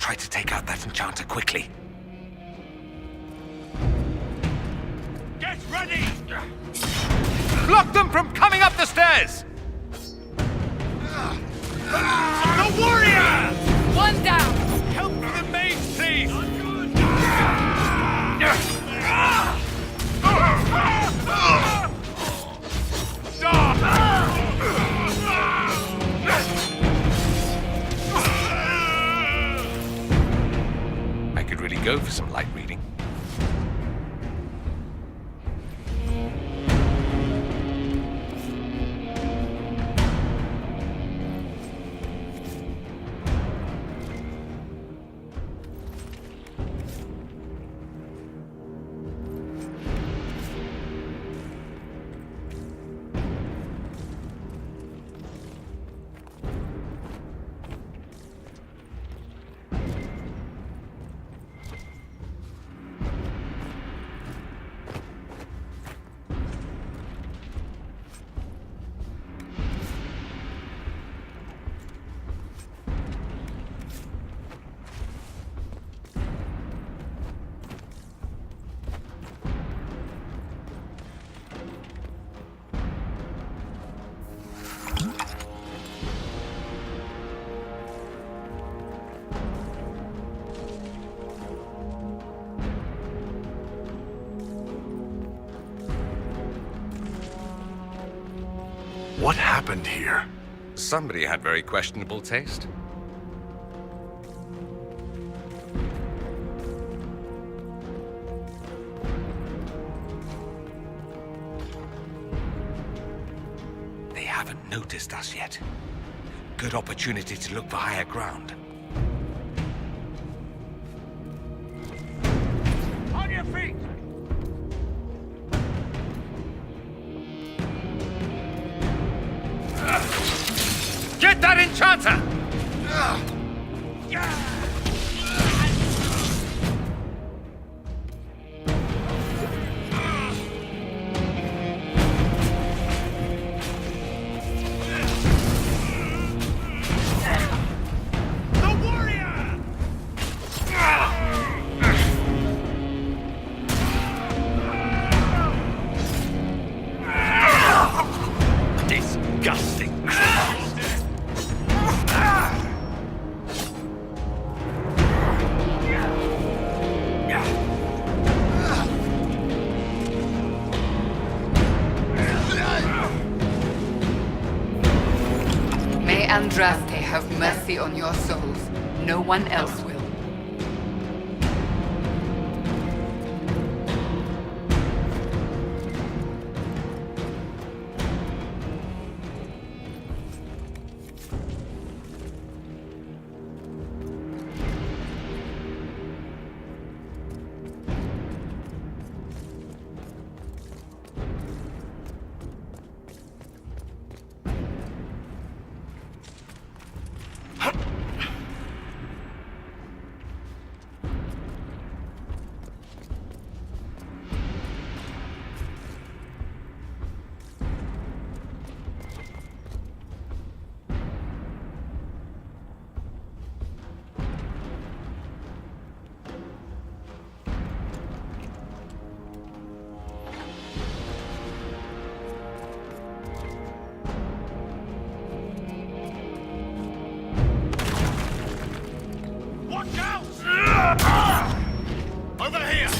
Try to take out that enchanter quickly. Get ready! Block them from coming up the stairs! The warrior! One down! Help for the mage, please! I could really go for some light reading. What happened here? Somebody had very questionable taste. They haven't noticed us yet. Good opportunity to look for higher ground. On your feet! Get that enchanter! The warrior! Disgusting. May Andraste have mercy on your souls. No one else will. Watch out! Over here!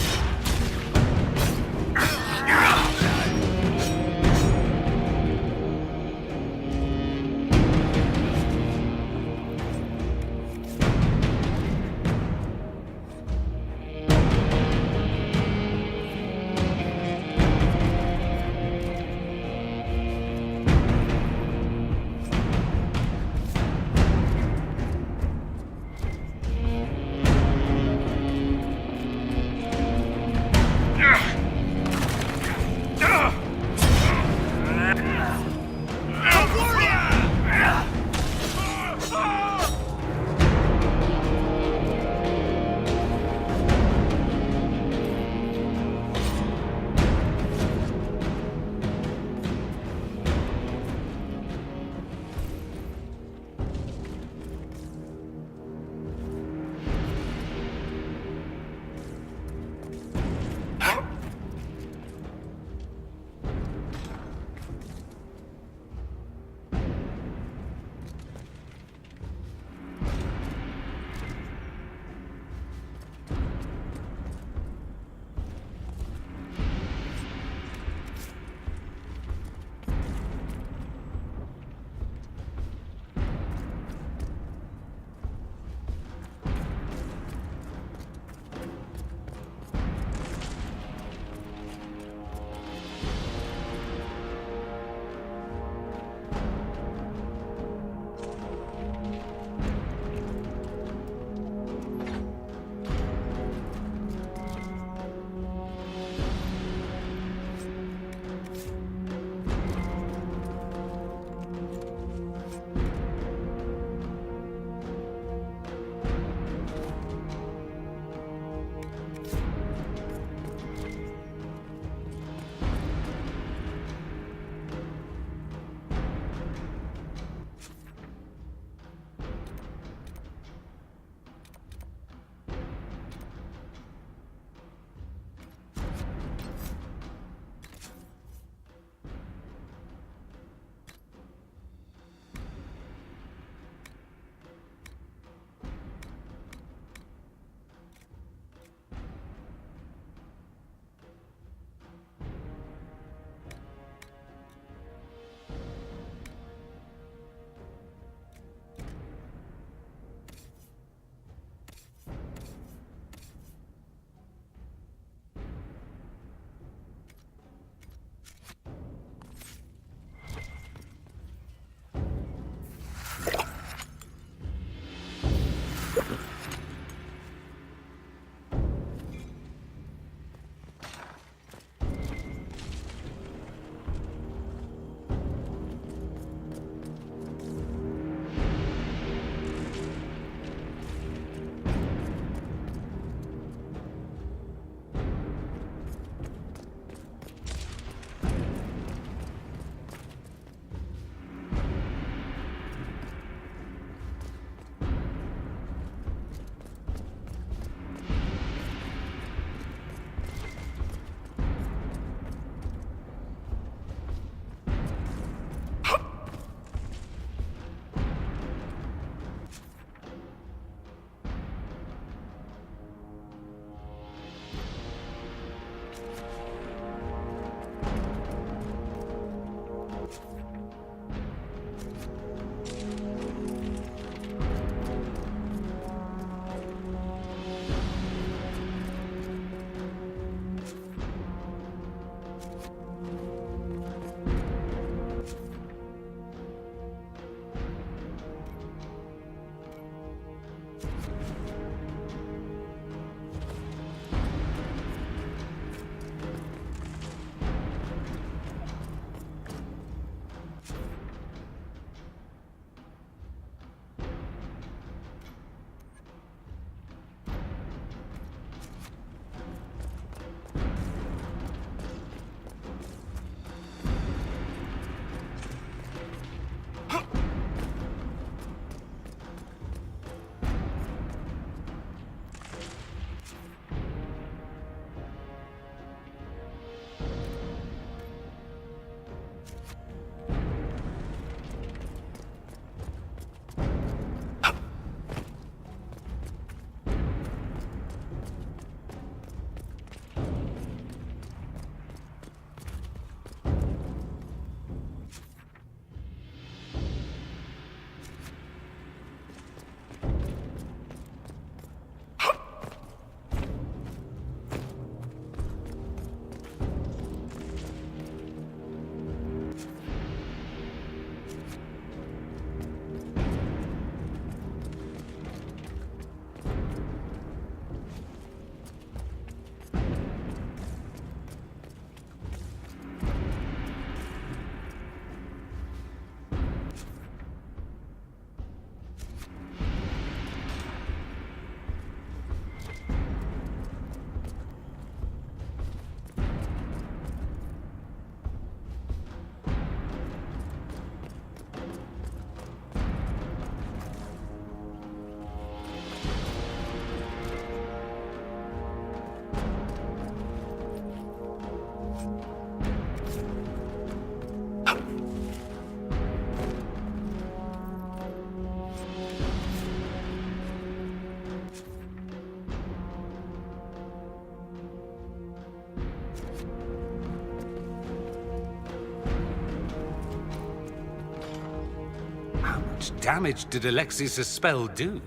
much damage did Alexius' spell do?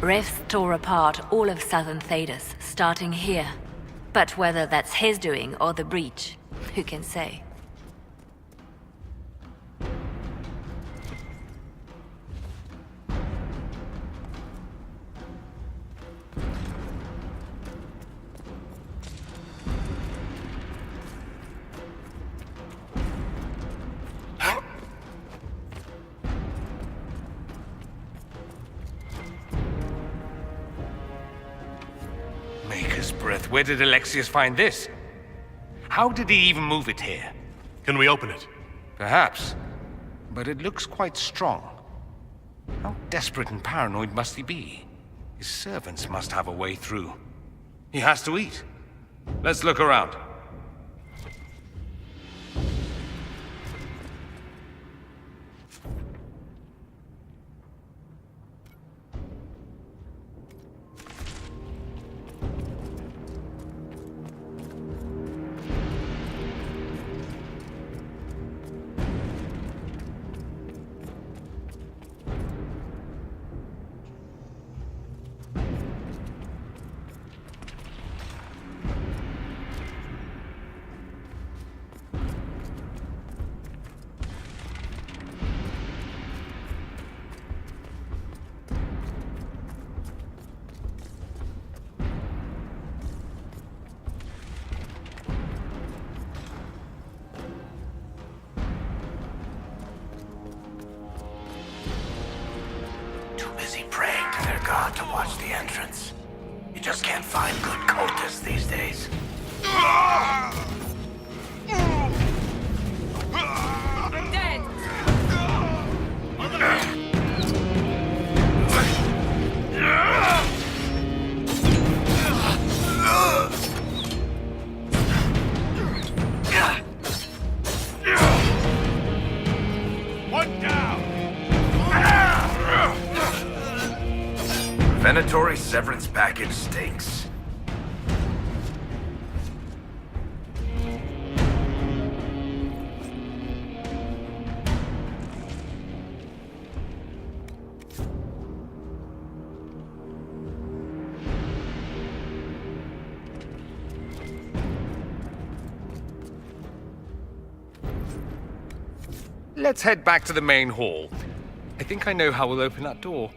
Rifts tore apart all of southern Thedas, starting here. But whether that's his doing or the breach, who can say? Maker's breath, where did Alexius find this? How did he even move it here? Can we open it? Perhaps, but it looks quite strong. How desperate and paranoid must he be? His servants must have a way through. He has to eat. Let's look around. to watch the entrance. You just can't find good cultists these days. Dead! One down! Venatory severance package stinks. Let's head back to the main hall. I think I know how we'll open that door.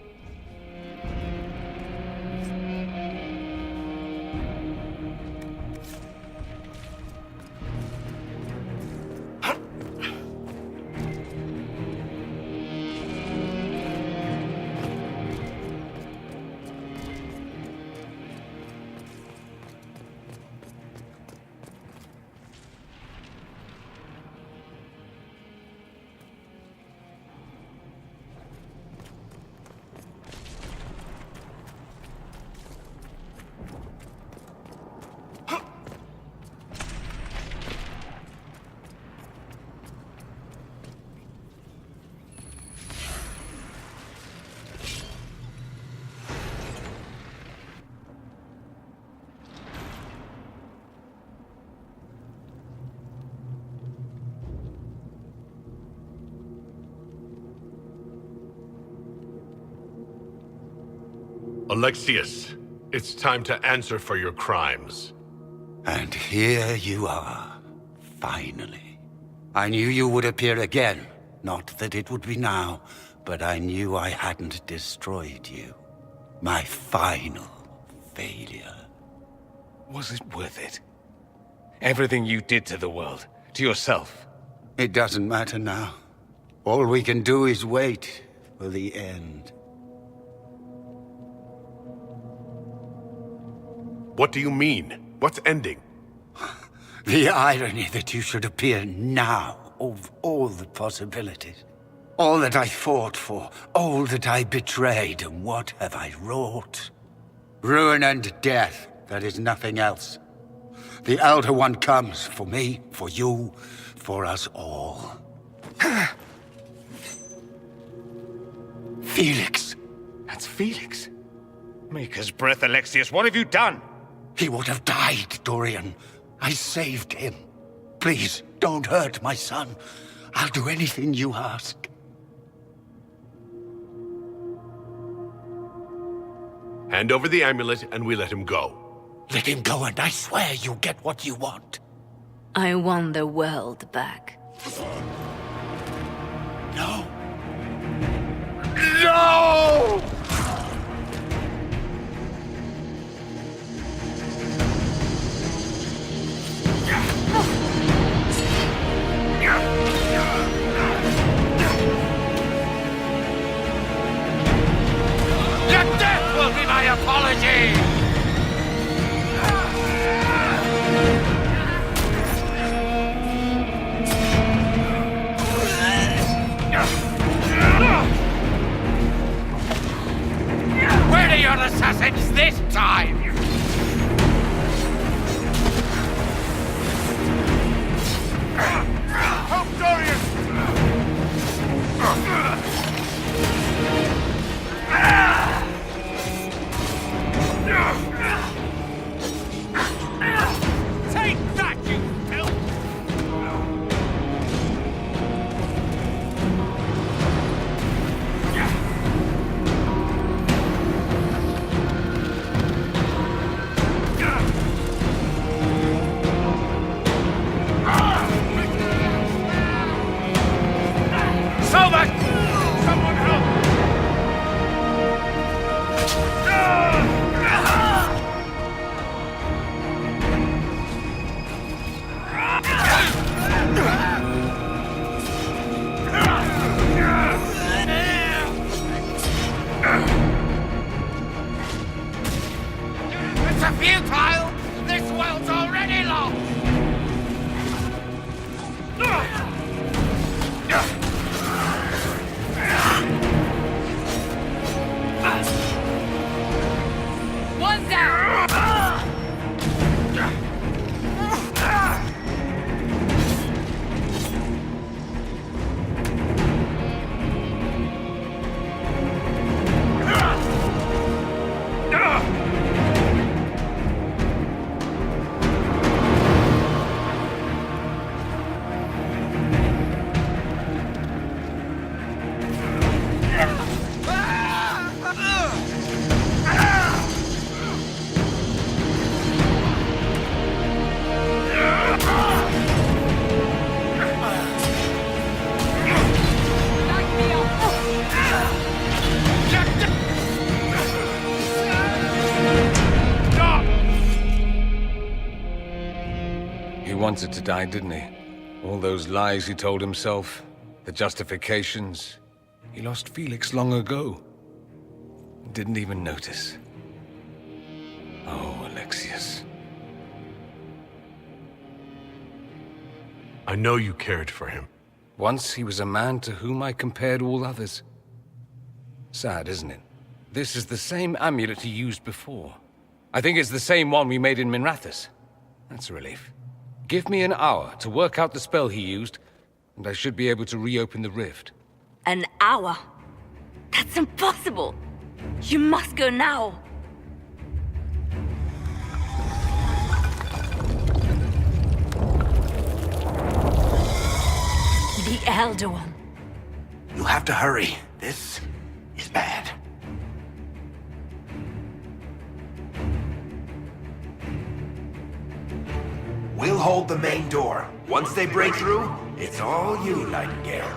Alexius, it's time to answer for your crimes. And here you are, finally. I knew you would appear again. Not that it would be now, but I knew I hadn't destroyed you. My final failure. Was it worth it? Everything you did to the world, to yourself. It doesn't matter now. All we can do is wait for the end. What do you mean? What's ending? The irony that you should appear now, of all the possibilities. All that I fought for, all that I betrayed, and what have I wrought? Ruin and death, there is nothing else. The Elder One comes for me, for you, for us all. Felix. That's Felix. Maker's breath, Alexius, what have you done? He would have died, Dorian. I saved him. Please, don't hurt my son. I'll do anything you ask. Hand over the amulet and we let him go. Let him go and I swear you'll get what you want. I want the world back. No. No! Your death will be my apology! Where are your assassins this time? Help Dorian! Take that, you filth! Someone help! are futile! This world's already lost! One down! He wanted to die, didn't he? All those lies he told himself, the justifications. He lost Felix long ago. Didn't even notice. Oh, Alexius. I know you cared for him. Once he was a man to whom I compared all others. Sad, isn't it? This is the same amulet he used before. I think it's the same one we made in Minrathous. That's a relief. Give me an hour to work out the spell he used, and I should be able to reopen the rift. An hour? That's impossible! You must go now! The Elder One. You'll have to hurry. This is bad. We'll hold the main door. Once they break through, it's all you, Nightingale.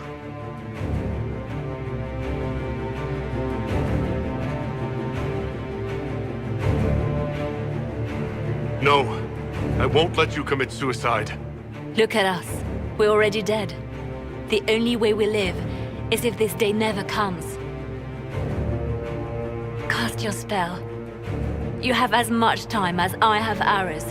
No, I won't let you commit suicide. Look at us. We're already dead. The only way we live is if this day never comes. Cast your spell. You have as much time as I have hours.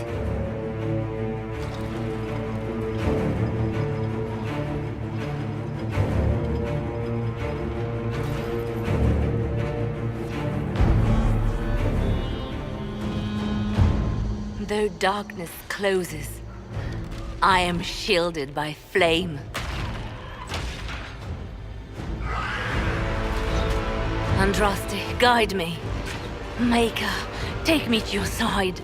Though darkness closes, I am shielded by flame. Andraste, guide me. Maker, take me to your side.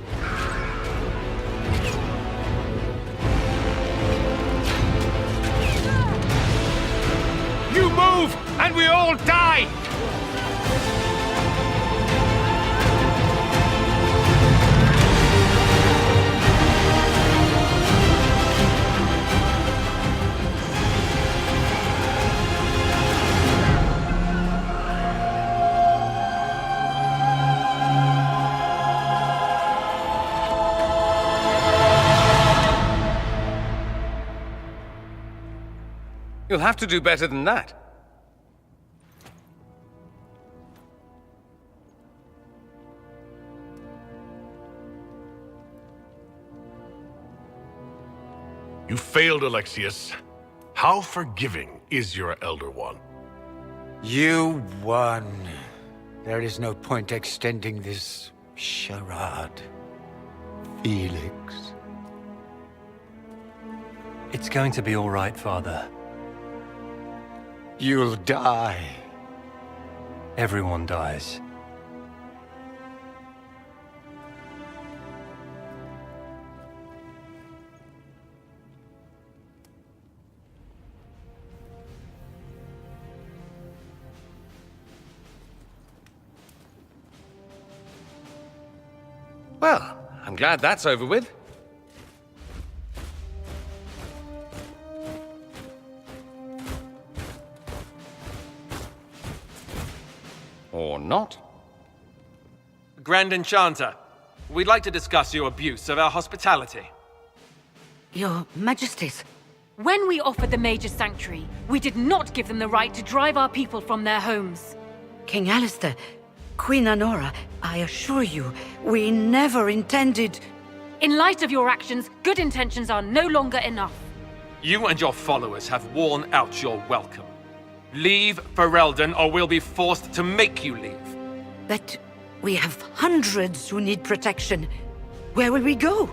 You move, and we all die! You'll have to do better than that. You failed, Alexius. How forgiving is your Elder One? You won. There is no point extending this charade. Felix. It's going to be all right, Father. You'll die. Everyone dies. Well, I'm glad that's over with. Or not. Grand Enchanter, we'd like to discuss your abuse of our hospitality. Your Majesties, When we offered the Major Sanctuary, we did not give them the right to drive our people from their homes. King Alistair, Queen Anora, I assure you, we never intended... In light of your actions, good intentions are no longer enough. You and your followers have worn out your welcome. Leave Ferelden, or we'll be forced to make you leave. But we have hundreds who need protection. Where will we go?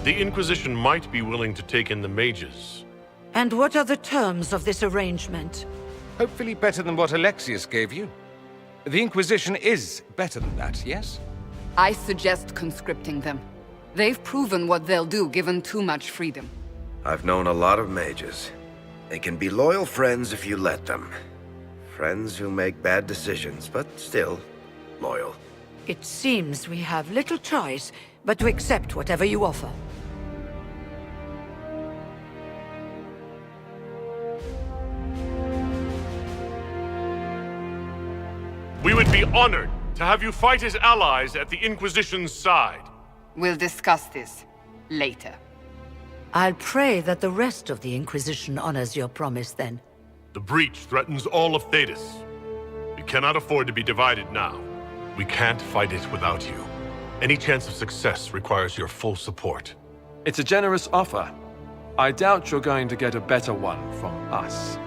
The Inquisition might be willing to take in the mages. And what are the terms of this arrangement? Hopefully better than what Alexius gave you. The Inquisition is better than that, yes? I suggest conscripting them. They've proven what they'll do given too much freedom. I've known a lot of mages. They can be loyal friends if you let them. Friends who make bad decisions, but still loyal. It seems we have little choice but to accept whatever you offer. We would be honored to have you fight as allies at the Inquisition's side. We'll discuss this later. I'll pray that the rest of the Inquisition honors your promise then. The breach threatens all of Thedas. We cannot afford to be divided now. We can't fight it without you. Any chance of success requires your full support. It's a generous offer. I doubt you're going to get a better one from us.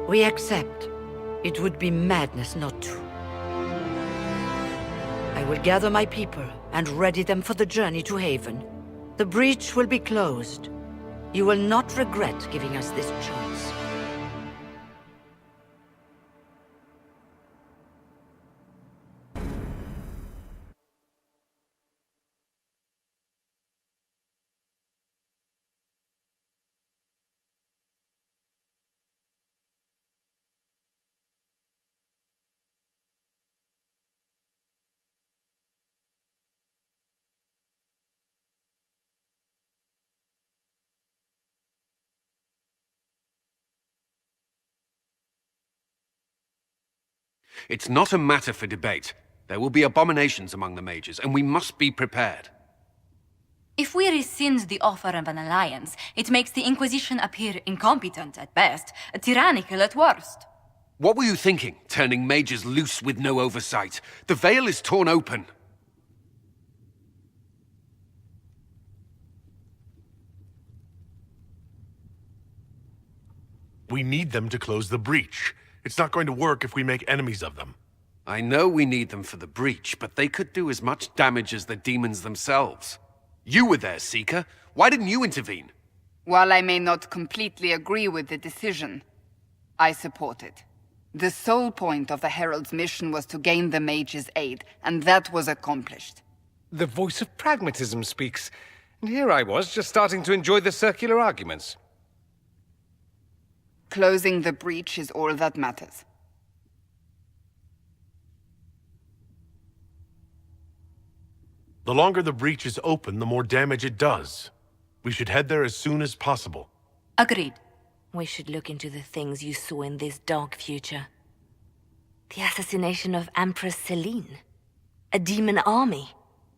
We accept. It would be madness not to. I will gather my people and ready them for the journey to Haven. The breach will be closed. You will not regret giving us this chance. It's not a matter for debate. There will be abominations among the mages, and we must be prepared. If we rescind the offer of an alliance, it makes the Inquisition appear incompetent at best, tyrannical at worst. What were you thinking, turning mages loose with no oversight? The veil is torn open. We need them to close the breach. It's not going to work if we make enemies of them. I know we need them for the breach, but they could do as much damage as the demons themselves. You were there, Seeker. Why didn't you intervene? While I may not completely agree with the decision, I support it. The sole point of the Herald's mission was to gain the mage's aid, and that was accomplished. The voice of pragmatism speaks. And here I was, just starting to enjoy the circular arguments. Closing the breach is all that matters. The longer the breach is open, the more damage it does. We should head there as soon as possible. Agreed. We should look into the things you saw in this dark future. The assassination of Empress Celine. A demon army.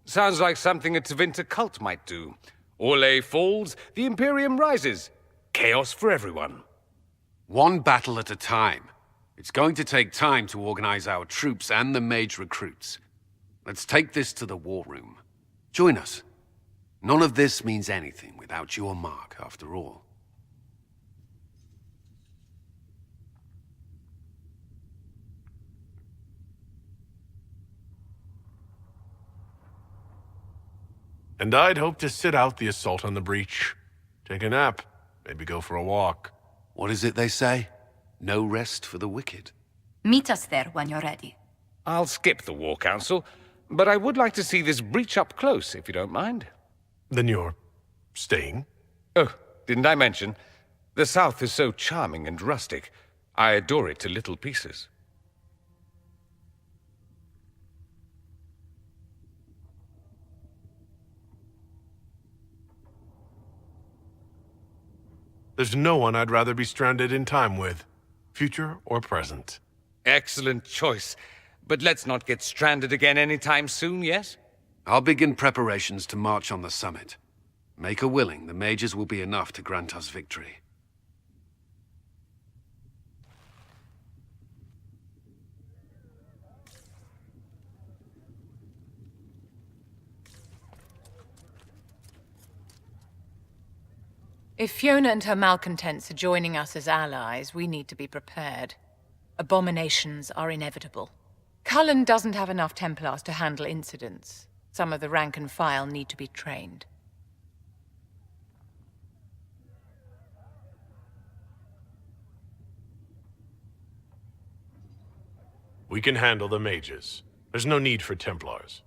Sounds like something a Tevinter cult might do. Orlais falls, the Imperium rises. Chaos for everyone. One battle at a time. It's going to take time to organize our troops and the mage recruits. Let's take this to the war room. Join us. None of this means anything without your mark, after all. And I'd hope to sit out the assault on the breach. Take a nap, maybe go for a walk. What is it they say? No rest for the wicked. Meet us there when you're ready. I'll skip the War Council, but I would like to see this breach up close, if you don't mind. Then you're staying? Oh, didn't I mention? The South is so charming and rustic. I adore it to little pieces. There's no one I'd rather be stranded in time with, future or present. Excellent choice. But let's not get stranded again anytime soon, yes? I'll begin preparations to march on the summit. Make a willing, the mages will be enough to grant us victory. If Fiona and her malcontents are joining us as allies, we need to be prepared. Abominations are inevitable. Cullen doesn't have enough Templars to handle incidents. Some of the rank and file need to be trained. We can handle the mages. There's no need for Templars.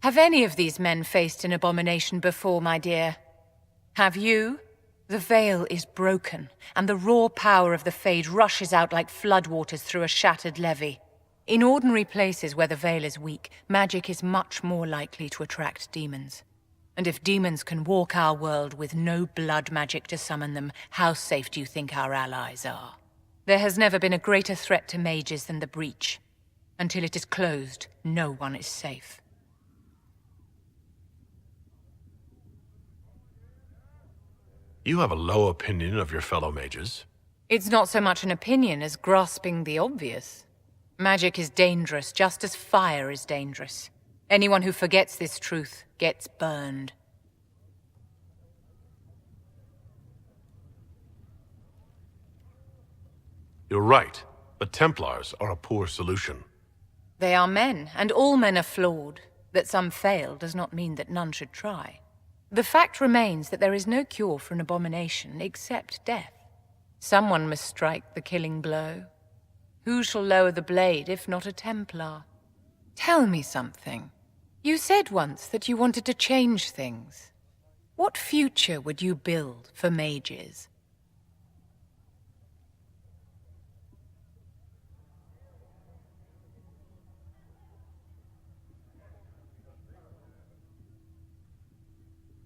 Have any of these men faced an abomination before, my dear? Have you? The veil is broken, and the raw power of the Fade rushes out like floodwaters through a shattered levee. In ordinary places where the veil is weak, magic is much more likely to attract demons. And if demons can walk our world with no blood magic to summon them, how safe do you think our allies are? There has never been a greater threat to mages than the Breach. Until it is closed, no one is safe. You have a low opinion of your fellow mages. It's not so much an opinion as grasping the obvious. Magic is dangerous, just as fire is dangerous. Anyone who forgets this truth gets burned. You're right, but Templars are a poor solution. They are men, and all men are flawed. That some fail does not mean that none should try. The fact remains that there is no cure for an abomination except death. Someone must strike the killing blow. Who shall lower the blade if not a Templar? Tell me something. You said once that you wanted to change things. What future would you build for mages?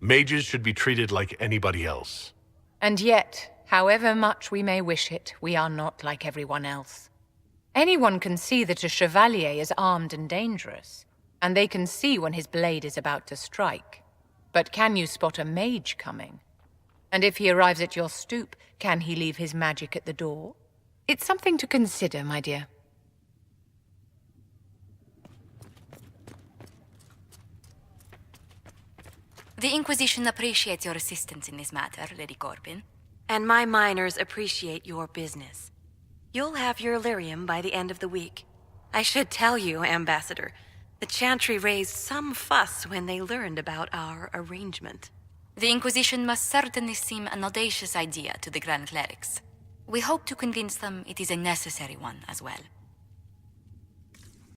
Mages should be treated like anybody else. And yet, however much we may wish it, we are not like everyone else. Anyone can see that a chevalier is armed and dangerous, and they can see when his blade is about to strike. But can you spot a mage coming? And if he arrives at your stoop, can he leave his magic at the door? It's something to consider, my dear. The Inquisition appreciates your assistance in this matter, Lady Corbin. And my miners appreciate your business. You'll have your lyrium by the end of the week. I should tell you, Ambassador, the Chantry raised some fuss when they learned about our arrangement. The Inquisition must certainly seem an audacious idea to the Grand Clerics. We hope to convince them it is a necessary one as well.